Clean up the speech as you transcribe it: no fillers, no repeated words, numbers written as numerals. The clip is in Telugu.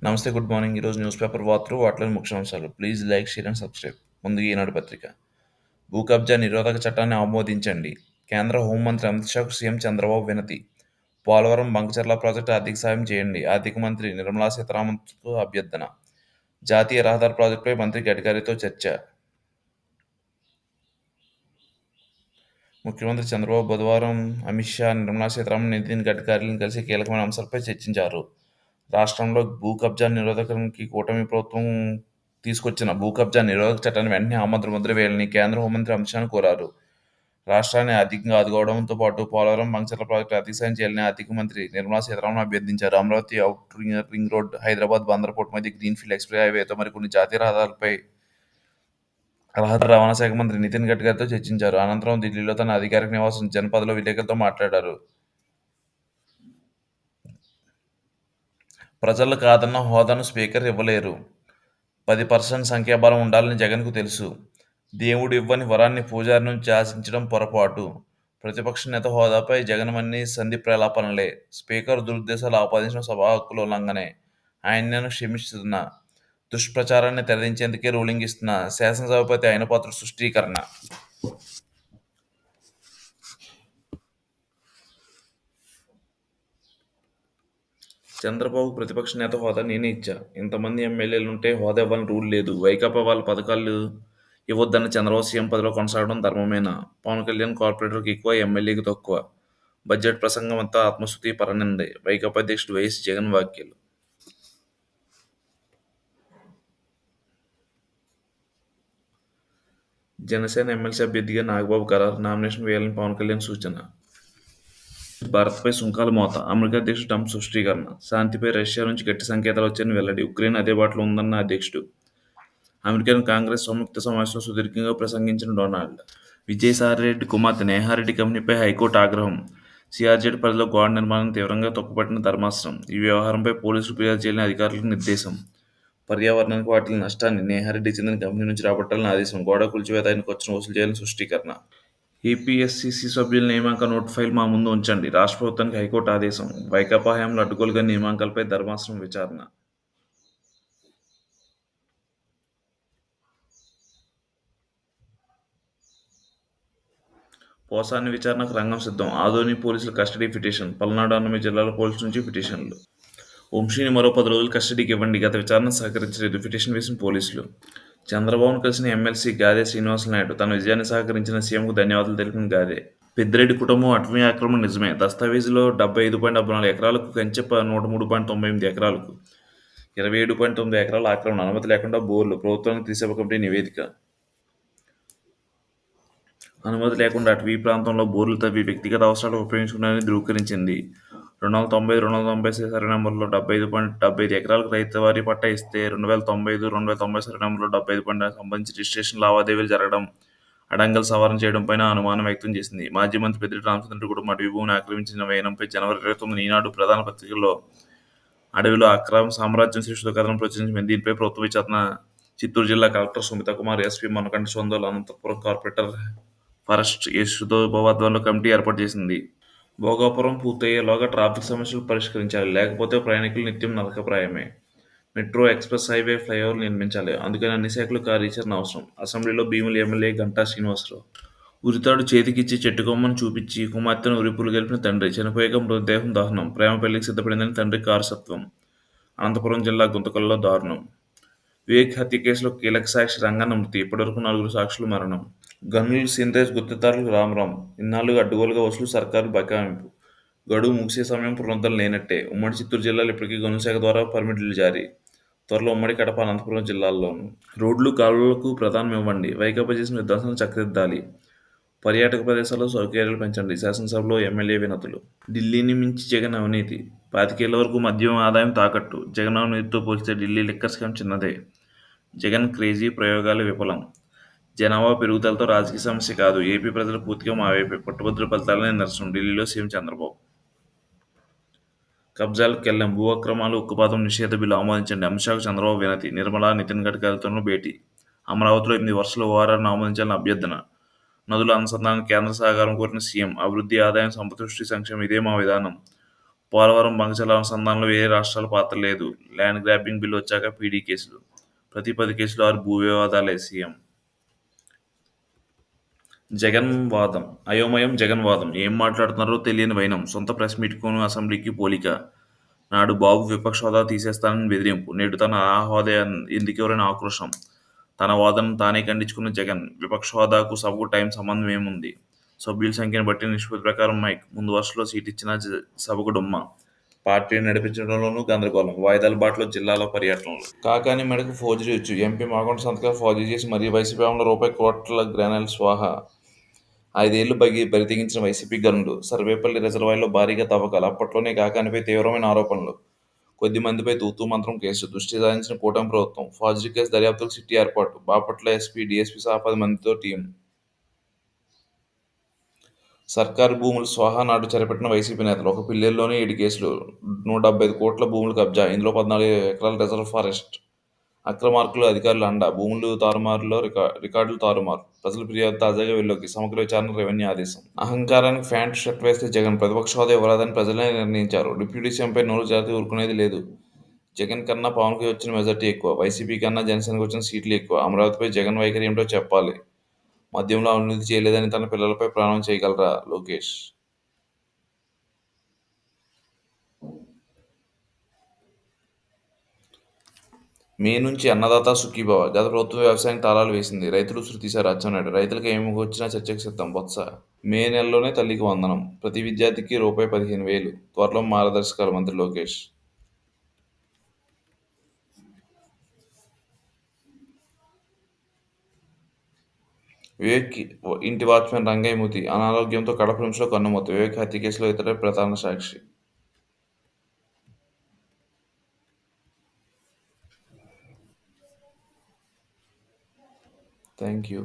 నమస్తే. Good morning. ఈరోజు న్యూస్ పేపర్ వార్తలు, వాటిలోని ముఖ్యాంశాలు. Please like, share and subscribe. ముందుగా ఈనాడు పత్రిక. భూ కబ్జా నిరోధక చట్టాన్ని ఆమోదించండి. కేంద్ర హోంమంత్రి అమిత్ షాకు సీఎం చంద్రబాబు వినతి. పోలవరం బంకచర్ల ప్రాజెక్టు ఆర్థిక సాయం చేయండి. ఆర్థిక మంత్రి నిర్మలా సీతారామన్కు అభ్యర్థన. జాతీయ రహదారి ప్రాజెక్టుపై మంత్రి గడ్కరీతో చర్చ. ముఖ్యమంత్రి చంద్రబాబు బుధవారం అమిత్ షా, నిర్మలా సీతారామన్, నితిన్ గడ్కరీలను కలిసి కీలకమైన అంశాలపై చర్చించారు. రాష్ట్రంలో భూ కబ్జా నిరోధకానికి కూటమి ప్రభుత్వం తీసుకొచ్చిన భూ కబ్జా నిరోధక చట్టాన్ని వెంటనే ముద్ర వేయాలని కేంద్ర హోంమంత్రి అమిత్ షాను కోరారు. రాష్ట్రాన్ని ఆర్థికంగా ఆదుకోవడంతో పాటు పోలవరం బంకచర్ల ప్రాజెక్టు ఆర్థిక సాయం చేయాలని ఆర్థిక మంత్రి నిర్మలా సీతారామన్ అభ్యర్థించారు. Amaravati outer ring road, Hyderabad Bandar port మధ్య గ్రీన్ఫీల్డ్ ఎక్స్ప్రెస్ హైవేతో మరికొన్ని జాతీయ రహదారులపై రహదారి రవాణా శాఖ మంత్రి నితిన్ గడ్కరీతో చర్చించారు. అనంతరం ఢిల్లీలో తన అధికారిక నివాసం జనపథ్లో విలేకరులతో మాట్లాడారు. ప్రజలు కాదన్న హోదాను స్పీకర్ ఇవ్వలేరు. 10% సంఖ్యాబలం ఉండాలని జగన్కు తెలుసు. దేవుడు ఇవ్వని వరాన్ని పూజారి నుంచి ఆశించడం పొరపాటు. ప్రతిపక్ష నేత హోదాపై జగన్మన్ని సంధి ప్రలాపనలే. స్పీకర్ దురుద్దేశాలు ఆపాదించడం సభా హక్కుల ఉల్లంఘనే. ఆయన్ను క్షమిస్తున్నా. దుష్ప్రచారాన్ని తెరదించేందుకే రూలింగ్ ఇస్తున్నా. శాసనసభాపతి అయిన పాత్ర సృష్టీకరణ. చంద్రబాబు ప్రతిపక్ష నేత హోదా నేనే ఇచ్చా. ఇంతమంది ఎమ్మెల్యేలుంటే హోదా ఇవ్వాలని రూల్ లేదు. వైకాపా వాళ్ళ పథకాలు ఇవ్వొద్దన్న చంద్రబాబు సీఎం పదవిలో కొనసాగడం ధర్మమేనా? పవన్ కళ్యాణ్ కార్పొరేటర్కి ఎక్కువ, ఎమ్మెల్యేకి తక్కువ. బడ్జెట్ ప్రసంగం అంతా ఆత్మస్తుతి పరనిందే. వైకాపా అధ్యక్షుడు వైఎస్ జగన్ వ్యాఖ్యలు. జనసేన ఎమ్మెల్సీ అభ్యర్థిగా నాగబాబు ఖరారు. నామినేషన్ వేయాలని పవన్ కళ్యాణ్ సూచన. భారత్పై సుంకాల మోత. అమెరికా అధ్యక్షుడు ట్రంప్ స్పష్టీకరణ. శాంతిపై రష్యా నుంచి గట్టి సంకేతాలు వచ్చాయని వెల్లడి. ఉక్రెయిన్ అదే బాటలో ఉందన్న అధ్యక్షుడు. అమెరికన్ కాంగ్రెస్ సంయుక్త సమావేశంలో సుదీర్ఘంగా ప్రసంగించిన డొనాల్డ్. విజయసాయిరెడ్డి కుమార్తె నేహారెడ్డి కంపెనీపై హైకోర్టు ఆగ్రహం. సిఆర్జెడ్ పరిధిలో గోడ నిర్మాణాన్ని తీవ్రంగా తప్పుపట్టిన ధర్మాసనం. ఈ వ్యవహారంపై పోలీసులు ఫిర్యాదు చేయాలని అధికారులకు నిర్దేశం. పర్యావరణానికి వాటిల్లిన నష్టాన్ని నేహారెడ్డికి చెందిన కంపెనీ నుంచి రాబట్టాలని ఆదేశం. గోడ కూల్చివేత అయిన ఖర్చును వసూలు చేయాలని స్పష్టీకరణ. ఏపీఎస్సీసీ సభ్యుల నియామక నోట్ ఫైల్ మా ముందు ఉంచండి. రాష్ట్ర ప్రభుత్వానికి హైకోర్టు ఆదేశం. వైకాపా హయాంలో అడ్డుగోలుగా నియామకాలపై ధర్మాసనం విచారణ. పోసాని విచారణకు రంగం సిద్ధం. ఆదోని పోలీసుల కస్టడీ పిటిషన్. పల్నాడు, అన్నమయ్య జిల్లాల పోలీసుల నుంచి పిటిషన్లు. వంశీని మరో 10 రోజులు కస్టడీకి ఇవ్వండి. గత విచారణ సహకరించలేదు. పిటిషన్ వేసిన పోలీసులు. చంద్రబాబును కలిసిన ఎమ్మెల్సీ గాదే శ్రీనివాసనాయుడు. తన విజయాన్ని సహకరించిన సీఎంకు ధన్యవాదాలు తెలిపిన గాదే. పెద్దిరెడ్డి కుటుంబం అటవీ ఆక్రమణ నిజమే. దస్తావేజులో 75.74 ఎకరాలకు, కంచె 103.98 ఎకరాలకు, 27.9 ఎకరాల ఆక్రమణ, అనుమతి లేకుండా బోర్లు. ప్రభుత్వానికి త్రిసభ్య కమిటీ నివేదిక. అనుమతి లేకుండా అటవీ ప్రాంతంలో బోర్లు తవ్వి వ్యక్తిగత అవసరాలకు ఉపయోగించుకున్నారని ధృవీకరించింది. 290 సర్వే నెంబర్లో 75.75 ఎకరాలకు రైతువారీ పట్టా ఇస్తే 2090 సర్వే నెంబర్లో 75 సంబంధించి రిజిస్ట్రేషన్ లావాదేవీలు జరగడం, అడంగల్ సవరణ చేయడంపైన అనుమానం వ్యక్తం చేసింది. మాజీ మంత్రి పెద్దిరెడ్డి రామచంద్రరెడ్డి కుటుంబం అటవీ భూమిని ఆక్రమించిన వైనంపై జనవరి 29 ఈనాడు ప్రధాన పత్రికలో అడవిలో అక్రమ సామ్రాజ్యం శీర్షికతో కథనం ప్రచురించింది. దీనిపై ప్రభుత్వ విచారణ. చిత్తూరు జిల్లా కలెక్టర్ సుమితా కుమార్, ఎస్పీ మనకంటి సొందోలు, అనంతపురం కార్పొరేటర్ ఫారెస్ట్ యశోధోవర్ధన్లో కమిటీ ఏర్పాటు చేసింది. భోగాపురం పూర్తయ్యేలోగా ట్రాఫిక్ సమస్యలు పరిష్కరించాలి. లేకపోతే ప్రయాణికులు నిత్యం నరకప్రాయమే. మెట్రో, ఎక్స్ప్రెస్ హైవే, ఫ్లైఓవర్లు నిర్మించాలి. అందుకని అన్ని శాఖలు కార్యాచరణ అవసరం. అసెంబ్లీలో భీముల ఎమ్మెల్యే గంటా శ్రీనివాసరావు. ఉరితాడు చేతికిచ్చి చెట్టుకొమ్మను చూపించి కుమార్తెను ఉరిపులు గెలిపిన తండ్రి. చనిపోయాక మృతదేహం దహనం. ప్రేమ పెళ్లికి సిద్ధపడిందని తండ్రి కారసత్వం. అనంతపురం జిల్లా గుంతకల్లో దారుణం. వివేక్ హత్య కేసులో కీలక సాక్షి రంగన్న మృతి. ఇప్పటివరకు 4 సాక్షులు మరణం. గనులు సీనరేజ్ గుత్తేదారులకు రామరాం. ఇన్నాళ్లుగా అడ్డుగోలుగా వసూలు, సర్కారు బకాయింపు. గడువు ముగిసే సమయం పునరుద్ధరణ లేనట్టే. ఉమ్మడి చిత్తూరు జిల్లాలో ఇప్పటికీ గనుల శాఖ ద్వారా పర్మిట్లు జారీ. త్వరలో ఉమ్మడి కడప, అనంతపురం జిల్లాల్లోనూ. రోడ్లు, కాలువలకు ప్రాధాన్యం ఇవ్వండి. వైకాపా చేసిన విధ్వంసాలను చక్కదిద్దాలి. పర్యాటక ప్రదేశాల్లో సౌకర్యాలు పెంచండి. శాసనసభలో ఎమ్మెల్యే వినతులు. ఢిల్లీని మించి జగన్ అవినీతి. 25 ఏళ్ల వరకు మద్యం ఆదాయం తాకట్టు. జగన్ అవినీతితో పోల్చితే ఢిల్లీ లిక్కర్ స్కామ్ చిన్నదే. జగన్ క్రేజీ ప్రయోగాలు విఫలం. జనాభా పెరుగుదలతో రాజకీయ సమస్య కాదు. ఏపీ ప్రజలు పూర్తిగా మా వైపే. పట్టుభద్రుల ఫలితాలనే నిదర్శనం. ఢిల్లీలో సీఎం చంద్రబాబు. కబ్జాలకు కెళ్లాం. భూ అక్రమాలు, ఉక్కుపాదం నిషేధ బిల్లు ఆమోదించండి. అమిత్ షాకు చంద్రబాబు వినతి. నిర్మలా, నితిన్ గడ్కరీతోనూ భేటీ. అమరావతిలో 8 వరుసల ఓఆర్ఆర్ను ఆమోదించాలని అభ్యర్థన. నదుల అనుసంధానానికి కేంద్ర సహకారం కోరిన సీఎం. అభివృద్ధి, ఆదాయం, సంపద సృష్టి, సంక్షేమం ఇదే మా విధానం. పోలవరం బంకచల అనుసంధానంలో వేరే రాష్ట్రాల పాత్ర లేదు. ల్యాండ్ గ్రాబింగ్ బిల్లు వచ్చాక పీడీ కేసులు. ప్రతి 10 కేసులు 6 భూ వివాదాలే సీఎం. జగన్ వాదం అయోమయం జగన్ వాదం. ఏం మాట్లాడుతున్నారో తెలియని వైనం. సొంత ప్రెస్ మీట్‌కును అసెంబ్లీకి పోలిక. నాడు బాబు విపక్ష హోదా తీసేస్తానని బెదిరింపు. నేడు తన ఆ హోదా ఎందుకెవరని ఆక్రోశం. తన వాదనను తానే ఖండించుకున్న జగన్. విపక్ష హోదాకు సభకు టైం సంబంధం ఏముంది? సభ్యుల సంఖ్యను బట్టి నిష్పత్తి ప్రకారం మైక్. ముందు వరుసలో సీటిచ్చినా సభకు డుమ్మా. పార్టీని నడిపించడంలోనూ గందరగోళం. వాయిదాల బాటలో జిల్లాల పర్యటనలు. కాకాని మెడకు ఫోర్జరీ వచ్చు. ఎంపీ మాగుంట సంతకాలు ఫోర్జరీ చేసి మరీ వైసీపీ హయాంలో రూపాయి 1 కోట్ల గ్రానైల్ స్వాహా. 5 ఏళ్లు బరితెగించిన వైసీపీ గనులు. సర్వేపల్లి రిజర్వాయర్లో భారీగా తవ్వకాలు. అప్పట్లోనే కాకానిపై తీవ్రమైన ఆరోపణలు. కొద్ది మందిపై తూతూ మంత్రం కేసు. దృష్టి సారించిన కూటమి ప్రభుత్వం. ఫోర్జరీ కేసు దర్యాప్తుకు సిట్టు ఏర్పాటు. బాపట్ల ఎస్పీ, డీఎస్పీ సహా 10 మందితో టీం. సర్కారు భూములు స్వాహా నాడు చెరపెట్టిన వైసీపీ నేతలు. ఒక పిల్లేరులోనే 7 కేసులు. 175 కోట్ల భూములు కబ్జా. ఇందులో 14 ఎకరాల రిజర్వ్ ఫారెస్ట్. అక్రమార్కులు అధికారుల అండ. భూములు తారుమారులో రికార్డులు తారుమారు. ప్రజల ఫిర్యాదు తాజాగా వెల్లోకి. సమగ్ర విచారణ రెవెన్యూ ఆదేశం. అహంకారానికి ప్యాంటు షర్ట్ వేస్తే జగన్. ప్రతిపక్ష హోదా ఇవ్వరాదని ప్రజలే నిర్ణయించారు. డిప్యూటీ సీఎంపై నోరు జారితే ఊరుకునేది లేదు. జగన్ కన్నా పవన్కి వచ్చిన మెజార్టీ ఎక్కువ. వైసీపీ కన్నా జనసేనకు వచ్చిన సీట్లు ఎక్కువ. అమరావతిపై జగన్ వైఖరి ఏమిటో చెప్పాలి. మద్యంలో అవినీతి చేయలేదని తన పిల్లలపై ప్రాణం చేయగలరా? లోకేష్. మే నుంచి అన్నదాత సుఖీభవ. గత ప్రభుత్వం వ్యవసాయానికి తాళాలు వేసింది. రైతులు ఉసురు తీశారు. అచ్చెన్నాయుడు. రైతులకు ఏమి వచ్చినా చర్చకు సిద్ధం. బొత్స. మే నెలలోనే తల్లికి వందనం. ప్రతి విద్యార్థికి రూపాయి 15,000. త్వరలో మార్గదర్శకాలు. మంత్రి లోకేష్. వివేక్ ఇంటి వాచ్మెన్ రంగయ్య మృతి. అనారోగ్యంతో కడప నిమిషంలో కన్నుమూత. వివేక్ హత్య కేసులో ఇతడే ప్రధాన సాక్షి. Thank you.